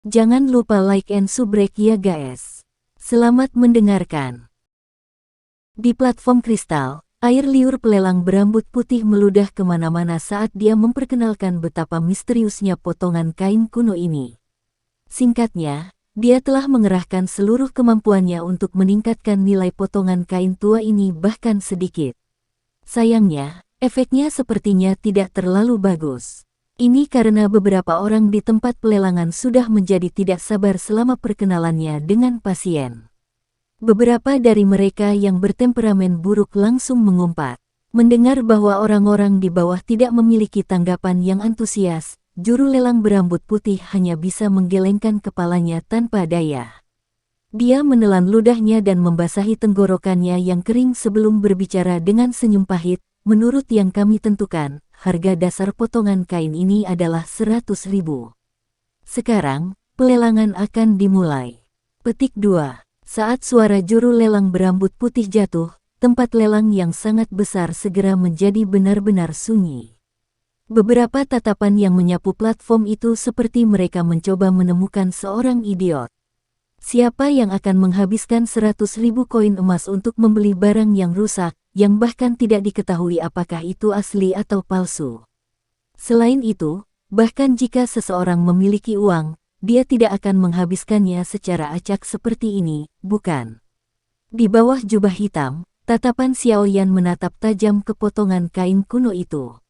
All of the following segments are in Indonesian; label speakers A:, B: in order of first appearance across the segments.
A: Jangan lupa like and subrek ya guys. Selamat mendengarkan. Di platform Kristal, air liur pelelang berambut putih meludah kemana-mana saat dia memperkenalkan betapa misteriusnya potongan kain kuno ini. Singkatnya, dia telah mengerahkan seluruh kemampuannya untuk meningkatkan nilai potongan kain tua ini bahkan sedikit. Sayangnya, efeknya sepertinya tidak terlalu bagus. Ini karena beberapa orang di tempat pelelangan sudah menjadi tidak sabar selama perkenalannya dengan pasien. Beberapa dari mereka yang bertemperamen buruk langsung mengumpat. Mendengar bahwa orang-orang di bawah tidak memiliki tanggapan yang antusias, juru lelang berambut putih hanya bisa menggelengkan kepalanya tanpa daya. Dia menelan ludahnya dan membasahi tenggorokannya yang kering sebelum berbicara dengan senyum pahit. Menurut yang kami tentukan, harga dasar potongan kain ini adalah 100.000. Sekarang, pelelangan akan dimulai. Petik 2. Saat suara juru lelang berambut putih jatuh, tempat lelang yang sangat besar segera menjadi benar-benar sunyi. Beberapa tatapan yang menyapu platform itu seperti mereka mencoba menemukan seorang idiot. Siapa yang akan menghabiskan 100.000 koin emas untuk membeli barang yang rusak, yang bahkan tidak diketahui apakah itu asli atau palsu? Selain itu, bahkan jika seseorang memiliki uang, dia tidak akan menghabiskannya secara acak seperti ini, bukan? Di bawah jubah hitam, tatapan Xiaoyan menatap tajam ke potongan kain kuno itu.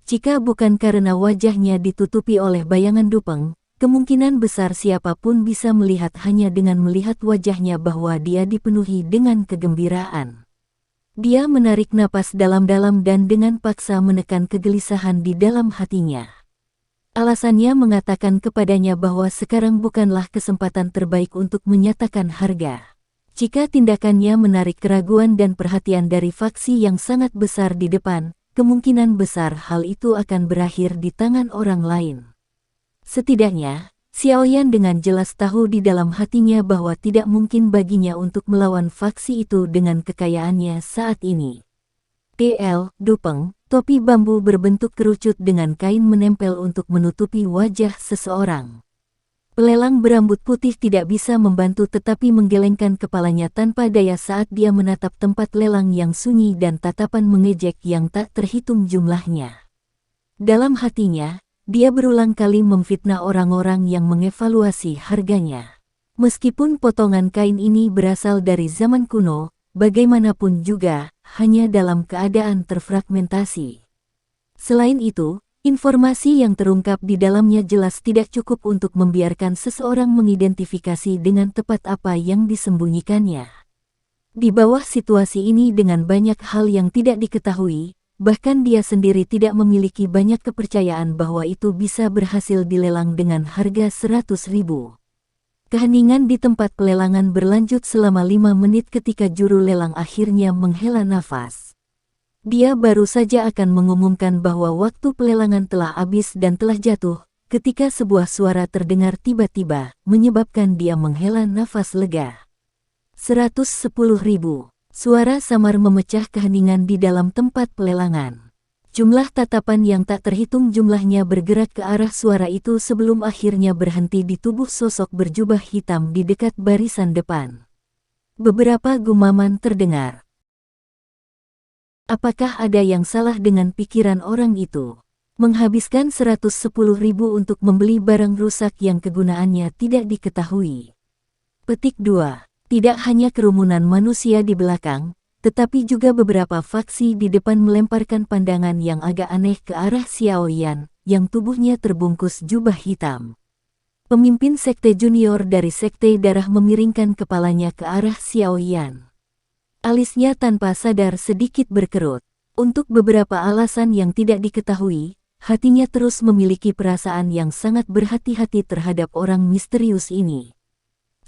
A: Jika bukan karena wajahnya ditutupi oleh bayangan dupeng, kemungkinan besar siapapun bisa melihat hanya dengan melihat wajahnya bahwa dia dipenuhi dengan kegembiraan. Dia menarik napas dalam-dalam dan dengan paksa menekan kegelisahan di dalam hatinya. Alasannya mengatakan kepadanya bahwa sekarang bukanlah kesempatan terbaik untuk menyatakan harga. Jika tindakannya menarik keraguan dan perhatian dari faksi yang sangat besar di depan, kemungkinan besar hal itu akan berakhir di tangan orang lain. Setidaknya, Xiaoyan dengan jelas tahu di dalam hatinya bahwa tidak mungkin baginya untuk melawan faksi itu dengan kekayaannya saat ini. Dupeng, topi bambu berbentuk kerucut dengan kain menempel untuk menutupi wajah seseorang. Pelelang berambut putih tidak bisa membantu tetapi menggelengkan kepalanya tanpa daya saat dia menatap tempat lelang yang sunyi dan tatapan mengejek yang tak terhitung jumlahnya. Dalam hatinya, dia berulang kali memfitnah orang-orang yang mengevaluasi harganya. Meskipun potongan kain ini berasal dari zaman kuno, bagaimanapun juga, hanya dalam keadaan terfragmentasi. Selain itu, informasi yang terungkap di dalamnya jelas tidak cukup untuk membiarkan seseorang mengidentifikasi dengan tepat apa yang disembunyikannya. Di bawah situasi ini dengan banyak hal yang tidak diketahui, bahkan dia sendiri tidak memiliki banyak kepercayaan bahwa itu bisa berhasil dilelang dengan harga 100.000. Keheningan di tempat pelelangan berlanjut selama 5 menit ketika juru lelang akhirnya menghela nafas. Dia baru saja akan mengumumkan bahwa waktu pelelangan telah habis dan telah jatuh, ketika sebuah suara terdengar tiba-tiba, menyebabkan dia menghela nafas lega. 110.000. Suara samar memecah keheningan di dalam tempat pelelangan. Jumlah tatapan yang tak terhitung jumlahnya bergerak ke arah suara itu sebelum akhirnya berhenti di tubuh sosok berjubah hitam di dekat barisan depan. Beberapa gumaman terdengar. Apakah ada yang salah dengan pikiran orang itu? Menghabiskan 110.000 untuk membeli barang rusak yang kegunaannya tidak diketahui. Petik 2. Tidak hanya kerumunan manusia di belakang, tetapi juga beberapa faksi di depan melemparkan pandangan yang agak aneh ke arah Xiaoyan, yang tubuhnya terbungkus jubah hitam. Pemimpin sekte junior dari sekte darah memiringkan kepalanya ke arah Xiaoyan. Alisnya tanpa sadar sedikit berkerut. Untuk beberapa alasan yang tidak diketahui, hatinya terus memiliki perasaan yang sangat berhati-hati terhadap orang misterius ini.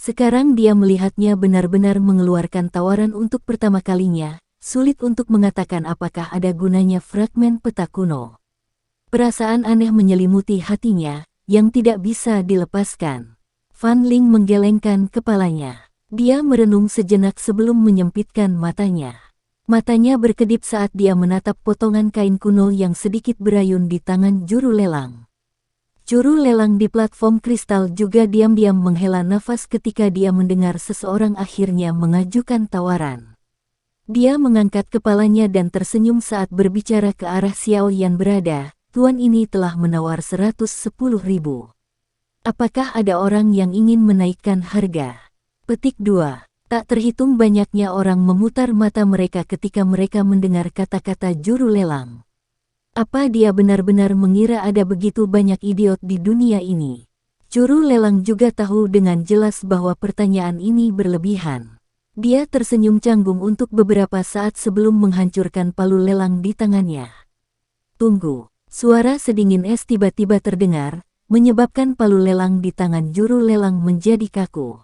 A: Sekarang dia melihatnya benar-benar mengeluarkan tawaran untuk pertama kalinya, sulit untuk mengatakan apakah ada gunanya fragmen peta kuno. Perasaan aneh menyelimuti hatinya, yang tidak bisa dilepaskan. Fan Ling menggelengkan kepalanya. Dia merenung sejenak sebelum menyempitkan matanya. Matanya berkedip saat dia menatap potongan kain kuno yang sedikit berayun di tangan juru lelang. Juru lelang di platform kristal juga diam-diam menghela nafas ketika dia mendengar seseorang akhirnya mengajukan tawaran. Dia mengangkat kepalanya dan tersenyum saat berbicara ke arah Xiao Yan berada. Tuan ini telah menawar 110.000. Apakah ada orang yang ingin menaikkan harga? Petik 2. Tak terhitung banyaknya orang memutar mata mereka ketika mereka mendengar kata-kata juru lelang. Apa dia benar-benar mengira ada begitu banyak idiot di dunia ini? Juru lelang juga tahu dengan jelas bahwa pertanyaan ini berlebihan. Dia tersenyum canggung untuk beberapa saat sebelum menghancurkan palu lelang di tangannya. Tunggu, suara sedingin es tiba-tiba terdengar, menyebabkan palu lelang di tangan juru lelang menjadi kaku.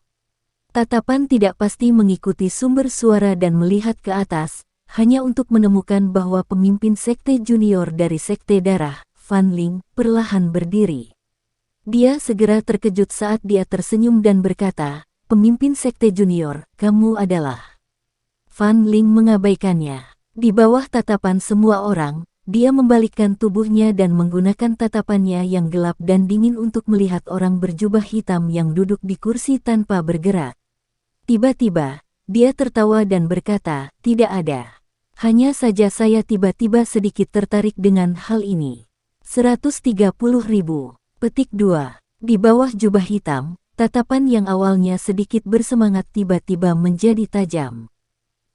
A: Tatapan tidak pasti mengikuti sumber suara dan melihat ke atas, hanya untuk menemukan bahwa pemimpin sekte junior dari sekte darah, Fan Ling, perlahan berdiri. Dia segera terkejut saat dia tersenyum dan berkata, "Pemimpin sekte junior, kamu adalah..." Fan Ling mengabaikannya. Di bawah tatapan semua orang, dia membalikkan tubuhnya dan menggunakan tatapannya yang gelap dan dingin untuk melihat orang berjubah hitam yang duduk di kursi tanpa bergerak. Tiba-tiba, dia tertawa dan berkata, "Tidak ada. Hanya saja saya tiba-tiba sedikit tertarik dengan hal ini." 130.000. Petik 2. Di bawah jubah hitam, tatapan yang awalnya sedikit bersemangat tiba-tiba menjadi tajam.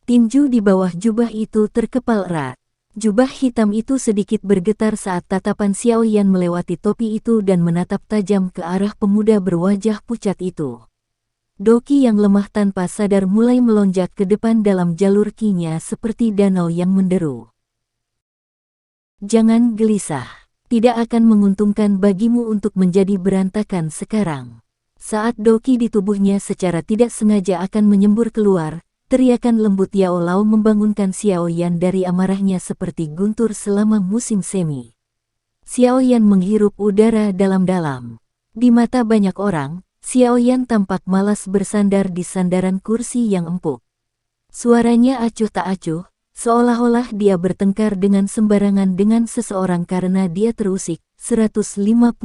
A: Tinju di bawah jubah itu terkepal erat. Jubah hitam itu sedikit bergetar saat tatapan Xiao Yan melewati topi itu dan menatap tajam ke arah pemuda berwajah pucat itu. Doki yang lemah tanpa sadar mulai melonjak ke depan dalam jalur ki-nya seperti danau yang menderu. Jangan gelisah. Tidak akan menguntungkan bagimu untuk menjadi berantakan sekarang. Saat doki di tubuhnya secara tidak sengaja akan menyembur keluar, teriakan lembut Yao Lao membangunkan Xiao Yan dari amarahnya seperti guntur selama musim semi. Xiao Yan menghirup udara dalam-dalam. Di mata banyak orang, Xiao Yan tampak malas bersandar di sandaran kursi yang empuk. Suaranya acuh tak acuh, seolah-olah dia bertengkar dengan sembarangan dengan seseorang karena dia terusik. 150.000.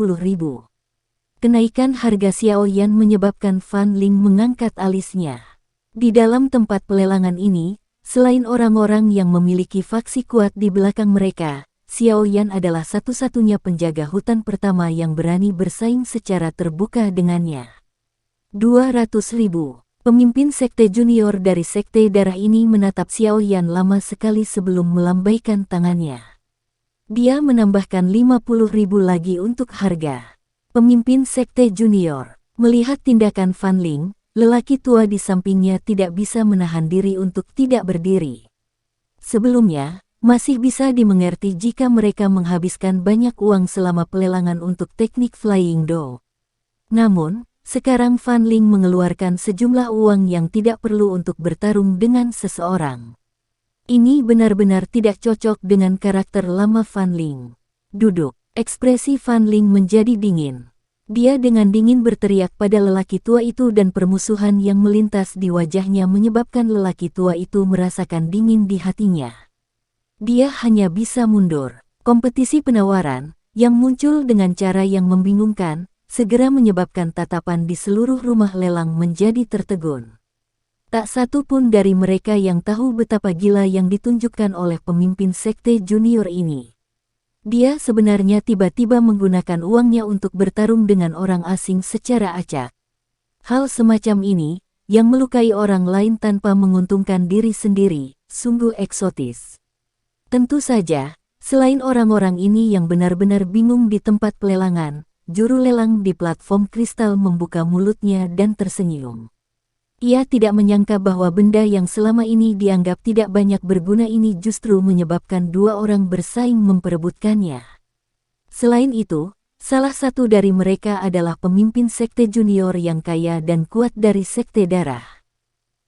A: Kenaikan harga Xiao Yan menyebabkan Fan Ling mengangkat alisnya. Di dalam tempat pelelangan ini, selain orang-orang yang memiliki faksi kuat di belakang mereka, Xiao Yan adalah satu-satunya penjaga hutan pertama yang berani bersaing secara terbuka dengannya. 200.000. Pemimpin sekte junior dari sekte darah ini menatap Xiao Yan lama sekali sebelum melambaikan tangannya. Dia menambahkan 50.000 lagi untuk harga. Pemimpin sekte junior melihat tindakan Fan Ling, lelaki tua di sampingnya tidak bisa menahan diri untuk tidak berdiri. Sebelumnya, masih bisa dimengerti jika mereka menghabiskan banyak uang selama pelelangan untuk teknik Flying Do. Namun, sekarang Fan Ling mengeluarkan sejumlah uang yang tidak perlu untuk bertarung dengan seseorang. Ini benar-benar tidak cocok dengan karakter lama Fan Ling. Duduk. Ekspresi Fan Ling menjadi dingin. Dia dengan dingin berteriak pada lelaki tua itu dan permusuhan yang melintas di wajahnya menyebabkan lelaki tua itu merasakan dingin di hatinya. Dia hanya bisa mundur. Kompetisi penawaran, yang muncul dengan cara yang membingungkan, segera menyebabkan tatapan di seluruh rumah lelang menjadi tertegun. Tak satu pun dari mereka yang tahu betapa gila yang ditunjukkan oleh pemimpin sekte junior ini. Dia sebenarnya tiba-tiba menggunakan uangnya untuk bertarung dengan orang asing secara acak. Hal semacam ini, yang melukai orang lain tanpa menguntungkan diri sendiri, sungguh eksotis. Tentu saja, selain orang-orang ini yang benar-benar bingung di tempat pelelangan, juru lelang di platform kristal membuka mulutnya dan tersenyum. Ia tidak menyangka bahwa benda yang selama ini dianggap tidak banyak berguna ini justru menyebabkan dua orang bersaing memperebutkannya. Selain itu, salah satu dari mereka adalah pemimpin sekte junior yang kaya dan kuat dari sekte darah.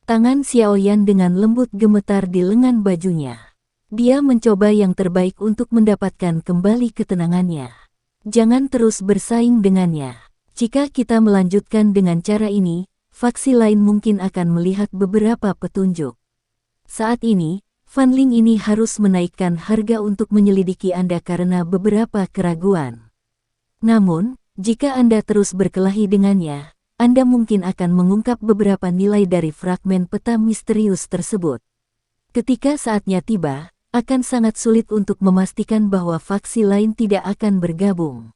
A: Tangan Xiao Yan dengan lembut gemetar di lengan bajunya. Dia mencoba yang terbaik untuk mendapatkan kembali ketenangannya. Jangan terus bersaing dengannya. Jika kita melanjutkan dengan cara ini, faksi lain mungkin akan melihat beberapa petunjuk. Saat ini, Fan Ling ini harus menaikkan harga untuk menyelidiki Anda karena beberapa keraguan. Namun, Jika Anda terus berkelahi dengannya, Anda mungkin akan mengungkap beberapa nilai dari fragmen peta misterius tersebut. Ketika saatnya tiba, akan sangat sulit untuk memastikan bahwa faksi lain tidak akan bergabung.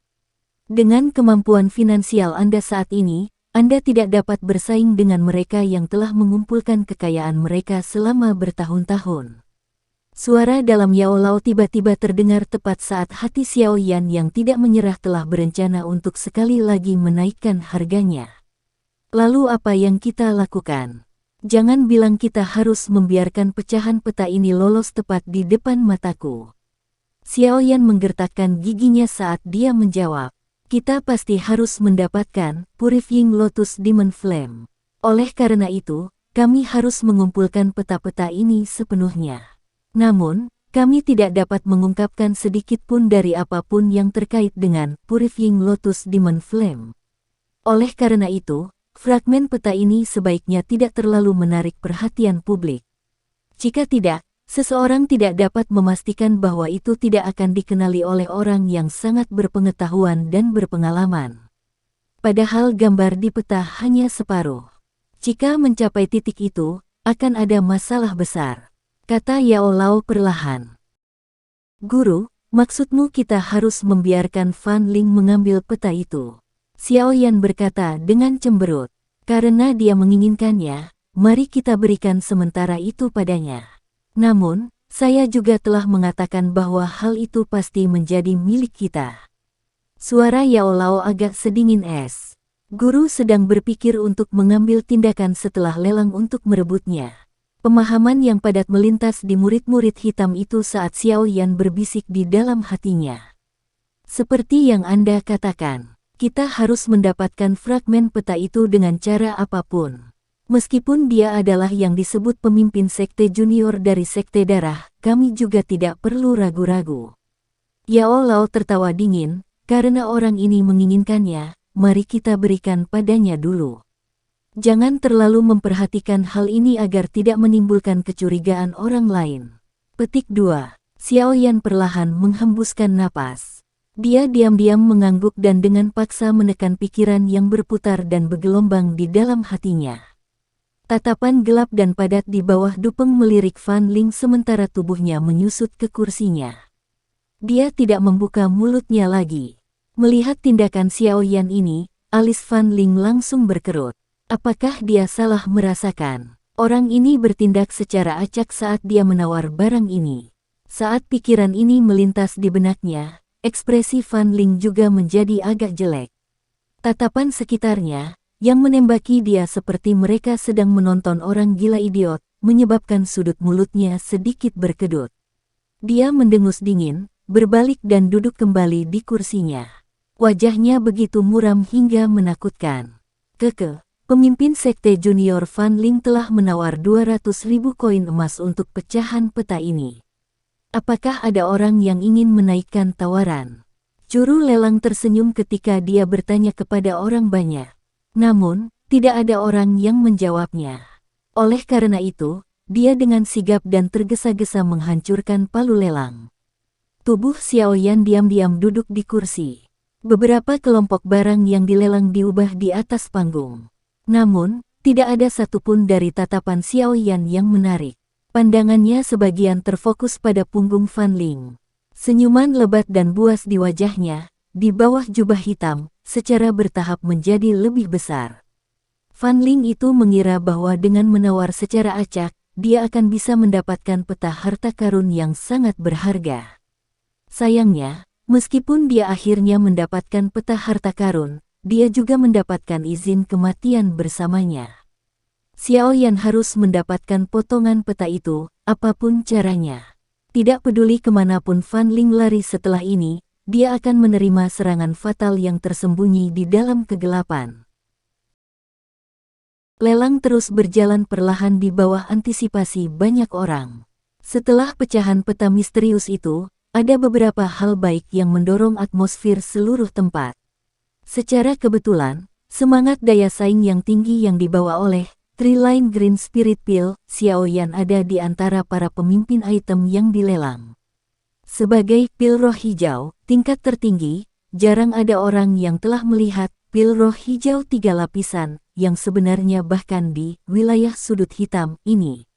A: Dengan kemampuan finansial Anda saat ini, Anda tidak dapat bersaing dengan mereka yang telah mengumpulkan kekayaan mereka selama bertahun-tahun. Suara dalam Yao Lao tiba-tiba terdengar tepat saat hati Xiao Yan yang tidak menyerah telah berencana untuk sekali lagi menaikkan harganya. Lalu apa yang kita lakukan? Jangan bilang kita harus membiarkan pecahan peta ini lolos tepat di depan mataku. Xiao Yan menggertakkan giginya saat dia menjawab. Kita pasti harus mendapatkan Purifying Lotus Demon Flame. Oleh karena itu, kami harus mengumpulkan peta-peta ini sepenuhnya. Namun, kami tidak dapat mengungkapkan sedikit pun dari apapun yang terkait dengan Purifying Lotus Demon Flame. Oleh karena itu, fragmen peta ini sebaiknya tidak terlalu menarik perhatian publik. Jika tidak, seseorang tidak dapat memastikan bahwa itu tidak akan dikenali oleh orang yang sangat berpengetahuan dan berpengalaman. Padahal gambar di peta hanya separuh. Jika mencapai titik itu, akan ada masalah besar, kata Yao Lao perlahan. Guru, maksudmu kita harus membiarkan Fan Ling mengambil peta itu? Xiao Yan berkata dengan cemberut. Karena dia menginginkannya, mari kita berikan sementara itu padanya. Namun, saya juga telah mengatakan bahwa hal itu pasti menjadi milik kita. Suara Yao Lao agak sedingin es. Guru sedang berpikir untuk mengambil tindakan setelah lelang untuk merebutnya. Pemahaman yang padat melintas di murid-murid hitam itu saat Xiao Yan berbisik di dalam hatinya. Seperti yang Anda katakan, kita harus mendapatkan fragmen peta itu dengan cara apapun. Meskipun dia adalah yang disebut pemimpin sekte junior dari sekte darah, kami juga tidak perlu ragu-ragu. Yao Lao tertawa dingin, karena orang ini menginginkannya, mari kita berikan padanya dulu. Jangan terlalu memperhatikan hal ini agar tidak menimbulkan kecurigaan orang lain. Petik 2. Xiao Yan perlahan menghembuskan napas. Dia diam-diam mengangguk dan dengan paksa menekan pikiran yang berputar dan bergelombang di dalam hatinya. Tatapan gelap dan padat di bawah dupeng melirik Fan Ling sementara tubuhnya menyusut ke kursinya. Dia tidak membuka mulutnya lagi. Melihat tindakan Xiao Yan ini, alis Fan Ling langsung berkerut. Apakah dia salah merasakan? Orang ini bertindak secara acak saat dia menawar barang ini. Saat pikiran ini melintas di benaknya, ekspresi Fan Ling juga menjadi agak jelek. Tatapan sekitarnya, yang menembaki dia seperti mereka sedang menonton orang gila idiot, menyebabkan sudut mulutnya sedikit berkedut. Dia mendengus dingin, berbalik dan duduk kembali di kursinya. Wajahnya begitu muram hingga menakutkan. Pemimpin sekte junior Fan Ling telah menawar 200.000 koin emas untuk pecahan peta ini. Apakah ada orang yang ingin menaikkan tawaran? Juru lelang tersenyum ketika dia bertanya kepada orang banyak. Namun, tidak ada orang yang menjawabnya. Oleh karena itu, dia dengan sigap dan tergesa-gesa menghancurkan palu lelang. Tubuh Xiao Yan diam-diam duduk di kursi. Beberapa kelompok barang yang dilelang diubah di atas panggung. Namun, tidak ada satupun dari tatapan Xiao Yan yang menarik. Pandangannya sebagian terfokus pada punggung Fan Ling. Senyuman lebat dan buas di wajahnya, di bawah jubah hitam, secara bertahap menjadi lebih besar. Fan Ling itu mengira bahwa dengan menawar secara acak, dia akan bisa mendapatkan peta harta karun yang sangat berharga. Sayangnya, meskipun dia akhirnya mendapatkan peta harta karun, dia juga mendapatkan izin kematian bersamanya. Xiao Yan harus mendapatkan potongan peta itu, apapun caranya. Tidak peduli kemanapun Fan Ling lari setelah ini, dia akan menerima serangan fatal yang tersembunyi di dalam kegelapan. Lelang terus berjalan perlahan di bawah antisipasi banyak orang. Setelah pecahan peta misterius itu, ada beberapa hal baik yang mendorong atmosfer seluruh tempat. Secara kebetulan, semangat daya saing yang tinggi yang dibawa oleh Triline Green Spirit Pill, Xiao Yan ada di antara para pemimpin item yang dilelang. Sebagai pil roh hijau, tingkat tertinggi, jarang ada orang yang telah melihat pil roh hijau 3 lapisan, yang sebenarnya bahkan di wilayah sudut hitam ini.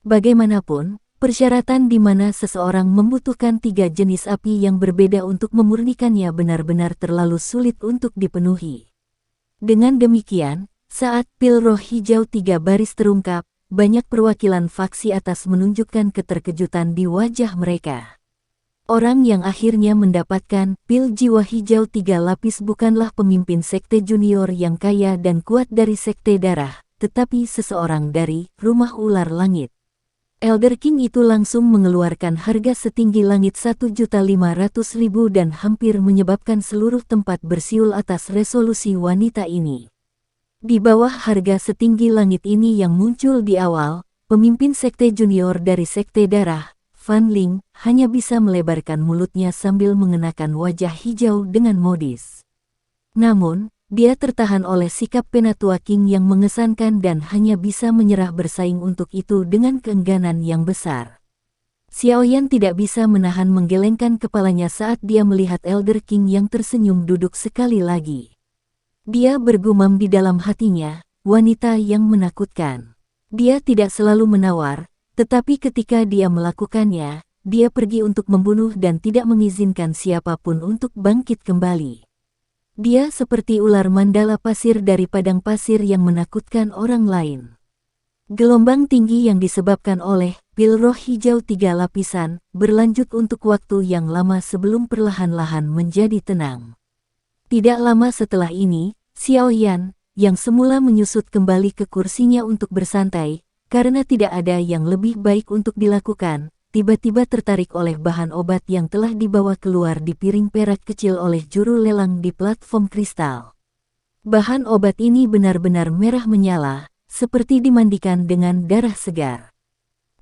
A: Bagaimanapun, persyaratan di mana seseorang membutuhkan 3 jenis api yang berbeda untuk memurnikannya benar-benar terlalu sulit untuk dipenuhi. Dengan demikian, saat pil roh hijau 3 baris terungkap, banyak perwakilan faksi atas menunjukkan keterkejutan di wajah mereka. Orang yang akhirnya mendapatkan pil jiwa hijau 3 lapis bukanlah pemimpin sekte junior yang kaya dan kuat dari sekte darah, tetapi seseorang dari rumah ular langit. Elder King itu langsung mengeluarkan harga setinggi langit 1.500.000 dan hampir menyebabkan seluruh tempat bersiul atas resolusi wanita ini. Di bawah harga setinggi langit ini yang muncul di awal, pemimpin sekte junior dari sekte darah, Fan Ling, hanya bisa melebarkan mulutnya sambil mengenakan wajah hijau dengan modis. Namun, dia tertahan oleh sikap Penatua King yang mengesankan dan hanya bisa menyerah bersaing untuk itu dengan keengganan yang besar. Xiaoyan tidak bisa menahan menggelengkan kepalanya saat dia melihat Elder King yang tersenyum duduk sekali lagi. Dia bergumam di dalam hatinya, wanita yang menakutkan. Dia tidak selalu menawar, tetapi ketika dia melakukannya, dia pergi untuk membunuh dan tidak mengizinkan siapapun untuk bangkit kembali. Dia seperti ular mandala pasir dari padang pasir yang menakutkan orang lain. Gelombang tinggi yang disebabkan oleh pil roh hijau 3 lapisan berlanjut untuk waktu yang lama sebelum perlahan-lahan menjadi tenang. Tidak lama setelah ini, Xiaoyan, yang semula menyusut kembali ke kursinya untuk bersantai, karena tidak ada yang lebih baik untuk dilakukan, tiba-tiba tertarik oleh bahan obat yang telah dibawa keluar di piring perak kecil oleh juru lelang di platform kristal. Bahan obat ini benar-benar merah menyala, seperti dimandikan dengan darah segar.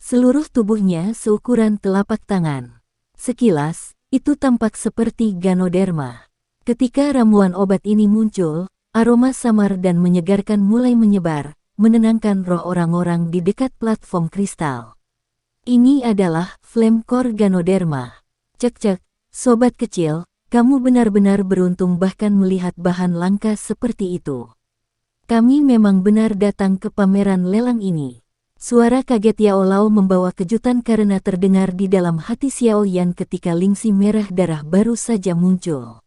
A: Seluruh tubuhnya seukuran telapak tangan. Sekilas, itu tampak seperti Ganoderma. Ketika ramuan obat ini muncul, aroma samar dan menyegarkan mulai menyebar, menenangkan roh orang-orang di dekat platform kristal. Ini adalah Flame Core Ganoderma. Cek-cek, sobat kecil, kamu benar-benar beruntung bahkan melihat bahan langka seperti itu. Kami memang benar datang ke pameran lelang ini. Suara kaget Yao Lao membawa kejutan karena terdengar di dalam hati Xiaoyan ketika lingsi merah darah baru saja muncul.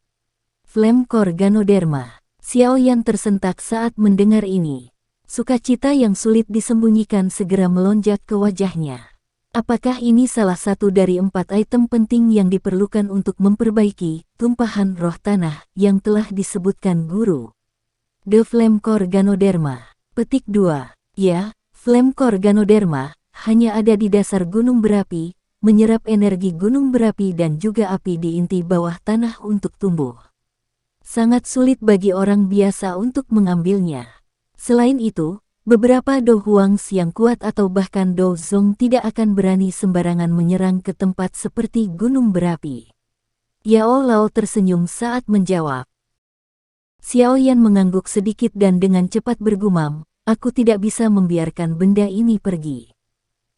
A: Flame Core Ganoderma. Xiaoyan tersentak saat mendengar ini. Sukacita yang sulit disembunyikan segera melonjak ke wajahnya. Apakah ini salah satu dari 4 item penting yang diperlukan untuk memperbaiki tumpahan roh tanah yang telah disebutkan guru? The Flame Core Ganoderma. Petik 2. Ya, Flame Core Ganoderma hanya ada di dasar gunung berapi, menyerap energi gunung berapi dan juga api di inti bawah tanah untuk tumbuh. Sangat sulit bagi orang biasa untuk mengambilnya. Selain itu, beberapa Do Huangs yang kuat atau bahkan Do Zong tidak akan berani sembarangan menyerang ke tempat seperti gunung berapi. Yao Lao tersenyum saat menjawab. Xiaoyan mengangguk sedikit dan dengan cepat bergumam, aku tidak bisa membiarkan benda ini pergi.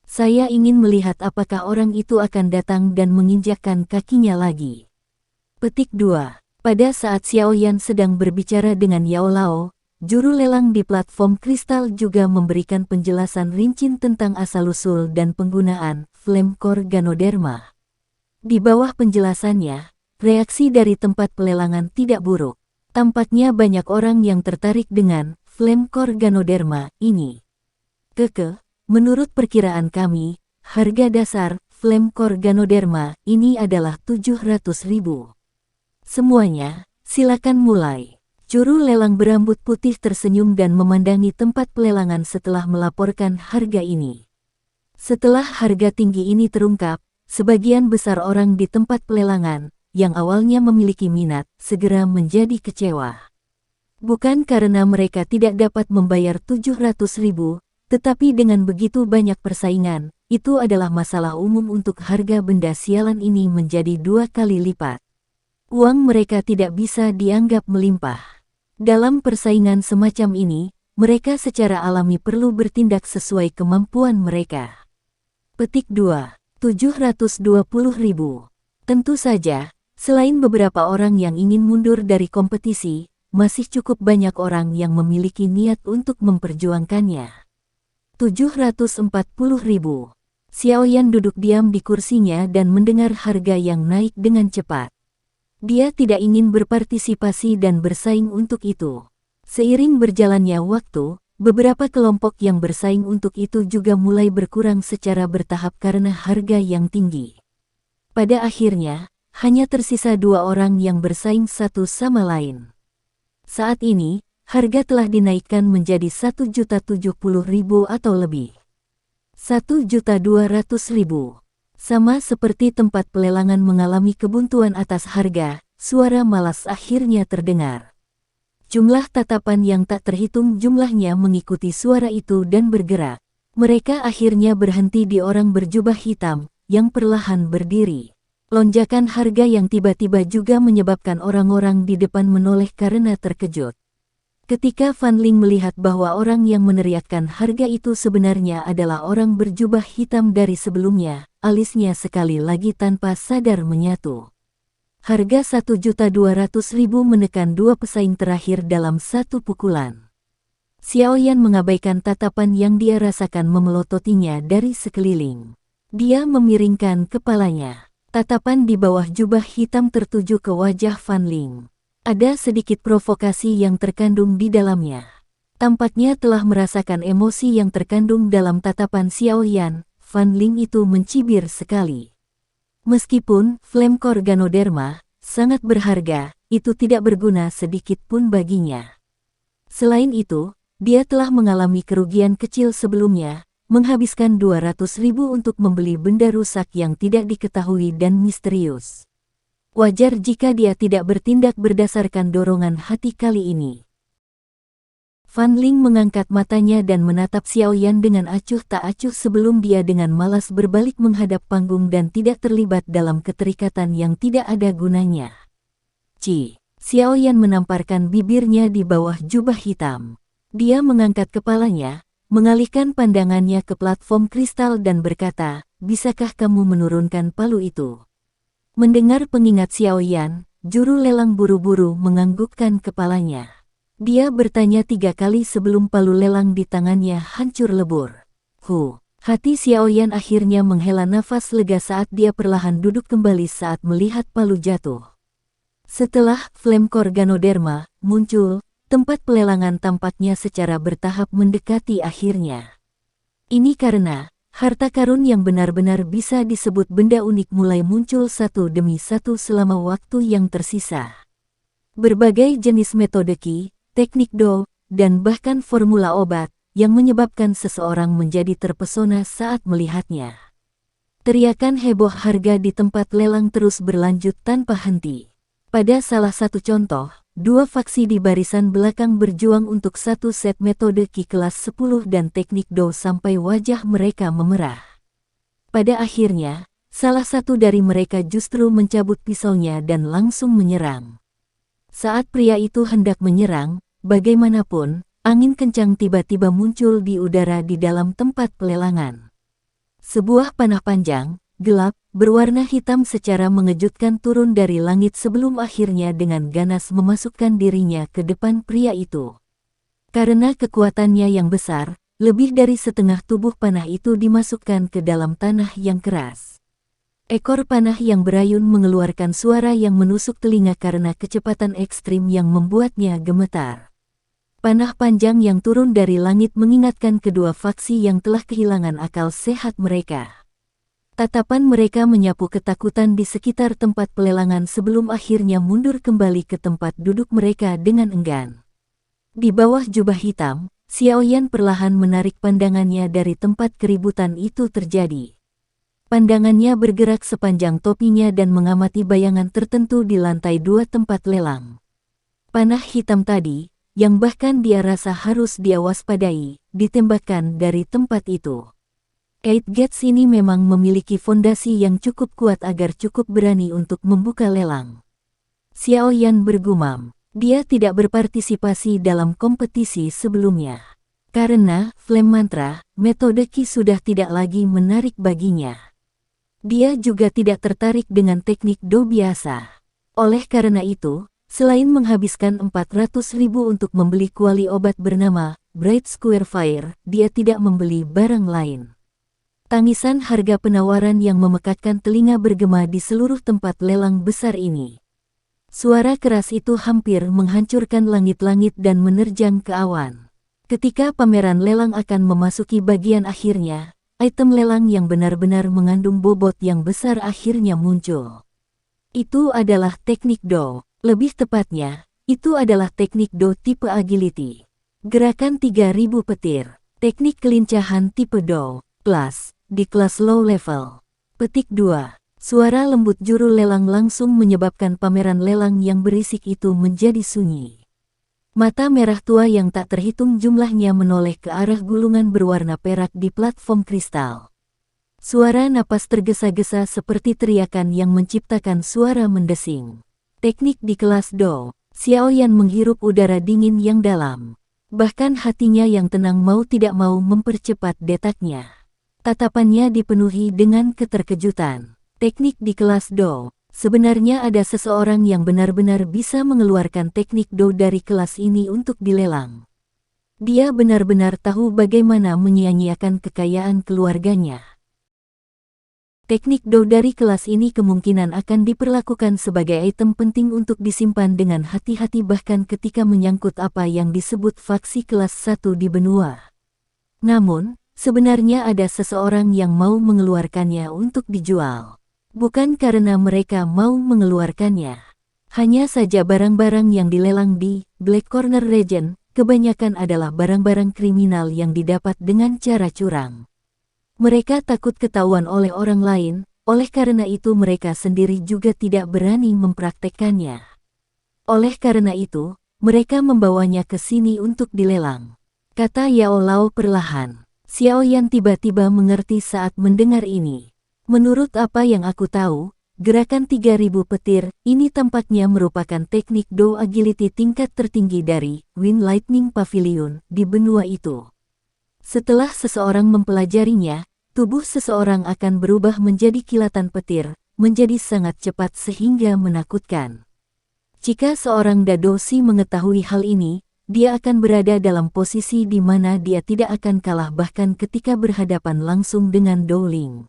A: Saya ingin melihat apakah orang itu akan datang dan menginjakkan kakinya lagi. Petik 2. Pada saat Xiaoyan sedang berbicara dengan Yao Lao, juru lelang di platform kristal juga memberikan penjelasan rinci tentang asal-usul dan penggunaan Flame Core Ganoderma. Di bawah penjelasannya, reaksi dari tempat pelelangan tidak buruk. Tampaknya banyak orang yang tertarik dengan Flame Core Ganoderma ini. Menurut perkiraan kami, harga dasar Flame Core Ganoderma ini adalah 700.000. Semuanya, silakan mulai. Juru lelang berambut putih tersenyum dan memandangi tempat pelelangan setelah melaporkan harga ini. Setelah harga tinggi ini terungkap, sebagian besar orang di tempat pelelangan, yang awalnya memiliki minat, segera menjadi kecewa. Bukan karena mereka tidak dapat membayar 700.000, tetapi dengan begitu banyak persaingan, itu adalah masalah umum untuk harga benda sialan ini menjadi 2 kali lipat. Uang mereka tidak bisa dianggap melimpah. Dalam persaingan semacam ini, mereka secara alami perlu bertindak sesuai kemampuan mereka. Petik 2. 720.000. Tentu saja, Selain beberapa orang yang ingin mundur dari kompetisi, masih cukup banyak orang yang memiliki niat untuk memperjuangkannya. 740.000. Xiaoyan duduk diam di kursinya dan mendengar harga yang naik dengan cepat. Dia tidak ingin berpartisipasi dan bersaing untuk itu. Seiring berjalannya waktu, beberapa kelompok yang bersaing untuk itu juga mulai berkurang secara bertahap karena harga yang tinggi. Pada akhirnya, hanya tersisa 2 orang yang bersaing satu sama lain. Saat ini, harga telah dinaikkan menjadi 1.070.000 atau lebih. 1.200.000. Sama seperti tempat pelelangan mengalami kebuntuan atas harga, suara malas akhirnya terdengar. Jumlah tatapan yang tak terhitung jumlahnya mengikuti suara itu dan bergerak. Mereka akhirnya berhenti di orang berjubah hitam, yang perlahan berdiri. Lonjakan harga yang tiba-tiba juga menyebabkan orang-orang di depan menoleh karena terkejut. Ketika Fan Ling melihat bahwa orang yang meneriakkan harga itu sebenarnya adalah orang berjubah hitam dari sebelumnya, alisnya sekali lagi tanpa sadar menyatu. Harga 1.200.000 menekan 2 pesaing terakhir dalam satu pukulan. Xiaoyan mengabaikan tatapan yang dia rasakan memelototinya dari sekeliling. Dia memiringkan kepalanya. Tatapan di bawah jubah hitam tertuju ke wajah Fan Ling. Ada sedikit provokasi yang terkandung di dalamnya. Tampaknya telah merasakan emosi yang terkandung dalam tatapan Xiaoyan, Fan Ling itu mencibir sekali. Meskipun Flamecore Ganoderma sangat berharga, itu tidak berguna sedikit pun baginya. Selain itu, dia telah mengalami kerugian kecil sebelumnya, menghabiskan 200.000 untuk membeli benda rusak yang tidak diketahui dan misterius. Wajar jika dia tidak bertindak berdasarkan dorongan hati kali ini. Fan Ling mengangkat matanya dan menatap Xiaoyan dengan acuh tak acuh sebelum dia dengan malas berbalik menghadap panggung dan tidak terlibat dalam keterikatan yang tidak ada gunanya. Xiaoyan menamparkan bibirnya di bawah jubah hitam. Dia mengangkat kepalanya, mengalihkan pandangannya ke platform kristal dan berkata, "Bisakah kamu menurunkan palu itu?" Mendengar pengingat Xiaoyan, juru lelang buru-buru menganggukkan kepalanya. Dia bertanya 3 kali sebelum palu lelang di tangannya hancur lebur. Hati Xiaoyan akhirnya menghela nafas lega saat dia perlahan duduk kembali saat melihat palu jatuh. Setelah Flamecore Ganoderma muncul, tempat pelelangan tampaknya secara bertahap mendekati akhirnya. Ini karena harta karun yang benar-benar bisa disebut benda unik mulai muncul satu demi satu selama waktu yang tersisa. Berbagai jenis metode Qi, teknik Do, dan bahkan formula obat, yang menyebabkan seseorang menjadi terpesona saat melihatnya. Teriakan heboh harga di tempat lelang terus berlanjut tanpa henti. Pada salah satu contoh, 2 faksi di barisan belakang berjuang untuk satu set metode Qi kelas 10 dan teknik Do sampai wajah mereka memerah. Pada akhirnya, salah satu dari mereka justru mencabut pisaunya dan langsung menyerang. Saat pria itu hendak menyerang, bagaimanapun, angin kencang tiba-tiba muncul di udara di dalam tempat pelelangan. Sebuah panah panjang, gelap, berwarna hitam secara mengejutkan turun dari langit sebelum akhirnya dengan ganas memasukkan dirinya ke depan pria itu. Karena kekuatannya yang besar, lebih dari setengah tubuh panah itu dimasukkan ke dalam tanah yang keras. Ekor panah yang berayun mengeluarkan suara yang menusuk telinga karena kecepatan ekstrim yang membuatnya gemetar. Panah panjang yang turun dari langit mengingatkan kedua faksi yang telah kehilangan akal sehat mereka. Tatapan mereka menyapu ketakutan di sekitar tempat pelelangan sebelum akhirnya mundur kembali ke tempat duduk mereka dengan enggan. Di bawah jubah hitam, Xiaoyan perlahan menarik pandangannya dari tempat keributan itu terjadi. Pandangannya bergerak sepanjang topinya dan mengamati bayangan tertentu di lantai 2 tempat lelang. Panah hitam tadi, yang bahkan dia rasa harus dia waspadai, ditembakkan dari tempat itu. Eight Gates ini memang memiliki fondasi yang cukup kuat agar cukup berani untuk membuka lelang. Xiaoyan bergumam, dia tidak berpartisipasi dalam kompetisi sebelumnya. Karena Flame Mantra, metode Qi sudah tidak lagi menarik baginya. Dia juga tidak tertarik dengan teknik Do biasa. Oleh karena itu, selain menghabiskan 400.000 untuk membeli kuali obat bernama Bright Square Fire, dia tidak membeli barang lain. Tangisan harga penawaran yang memekakkan telinga bergema di seluruh tempat lelang besar ini. Suara keras itu hampir menghancurkan langit-langit dan menerjang ke awan. Ketika pameran lelang akan memasuki bagian akhirnya, item lelang yang benar-benar mengandung bobot yang besar akhirnya muncul. Itu adalah teknik Do. Lebih tepatnya, itu adalah teknik Do tipe agility. Gerakan 3000 petir. Teknik kelincahan tipe Do. Kelas, di kelas low level. Petik 2. Suara lembut juru lelang langsung menyebabkan pameran lelang yang berisik itu menjadi sunyi. Mata merah tua yang tak terhitung jumlahnya menoleh ke arah gulungan berwarna perak di platform kristal. Suara napas tergesa-gesa seperti teriakan yang menciptakan suara mendesing. Teknik di kelas Do, Xiaoyan menghirup udara dingin yang dalam. Bahkan hatinya yang tenang mau tidak mau mempercepat detaknya. Tatapannya dipenuhi dengan keterkejutan. Teknik di kelas Do, sebenarnya ada seseorang yang benar-benar bisa mengeluarkan teknik Do dari kelas ini untuk dilelang. Dia benar-benar tahu bagaimana menyia-nyiakan kekayaan keluarganya. Teknik Do dari kelas ini kemungkinan akan diperlakukan sebagai item penting untuk disimpan dengan hati-hati bahkan ketika menyangkut apa yang disebut faksi kelas 1 di benua. Namun, sebenarnya ada seseorang yang mau mengeluarkannya untuk dijual. Bukan karena mereka mau mengeluarkannya. Hanya saja barang-barang yang dilelang di Black Corner Region, kebanyakan adalah barang-barang kriminal yang didapat dengan cara curang. Mereka takut ketahuan oleh orang lain, oleh karena itu mereka sendiri juga tidak berani mempraktekkannya. Oleh karena itu, mereka membawanya ke sini untuk dilelang. Kata Yao Lao perlahan. Xiaoyan tiba-tiba mengerti saat mendengar ini. Menurut apa yang aku tahu, gerakan 3000 petir ini tampaknya merupakan teknik Do Agility tingkat tertinggi dari Wind Lightning Pavilion di benua itu. Setelah seseorang mempelajarinya, tubuh seseorang akan berubah menjadi kilatan petir, menjadi sangat cepat sehingga menakutkan. Jika seorang Dadoshi mengetahui hal ini, dia akan berada dalam posisi di mana dia tidak akan kalah bahkan ketika berhadapan langsung dengan Dowling.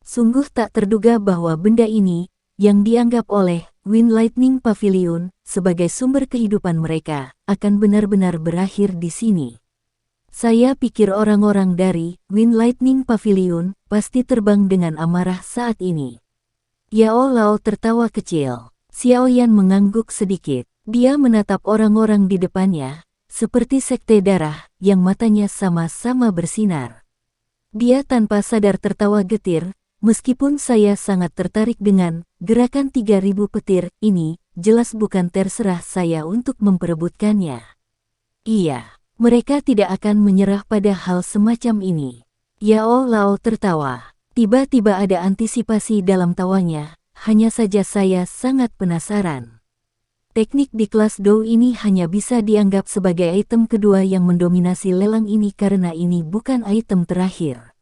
A: Sungguh tak terduga bahwa benda ini, yang dianggap oleh Wind Lightning Pavilion sebagai sumber kehidupan mereka, akan benar-benar berakhir di sini. Saya pikir orang-orang dari Wind Lightning Pavilion pasti terbang dengan amarah saat ini. Yao Lao tertawa kecil. Xiaoyan mengangguk sedikit. Dia menatap orang-orang di depannya, seperti sekte darah yang matanya sama-sama bersinar. Dia tanpa sadar tertawa getir, meskipun saya sangat tertarik dengan gerakan 3000 petir ini, jelas bukan terserah saya untuk memperebutkannya. Iya. Mereka tidak akan menyerah pada hal semacam ini. Yao Lao tertawa. Tiba-tiba ada antisipasi dalam tawanya, hanya saja saya sangat penasaran. Teknik di kelas Do ini hanya bisa dianggap sebagai item kedua yang mendominasi lelang ini karena ini bukan item terakhir.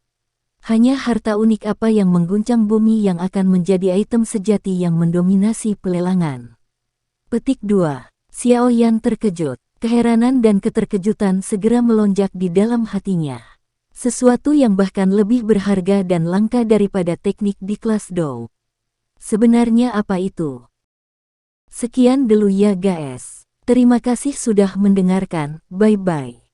A: Hanya harta unik apa yang mengguncang bumi yang akan menjadi item sejati yang mendominasi pelelangan. Petik 2. Xiaoyan terkejut. Keheranan dan keterkejutan segera melonjak di dalam hatinya. Sesuatu yang bahkan lebih berharga dan langka daripada teknik di kelas Do. Sebenarnya apa itu? Sekian dulu ya guys. Terima kasih sudah mendengarkan. Bye-bye.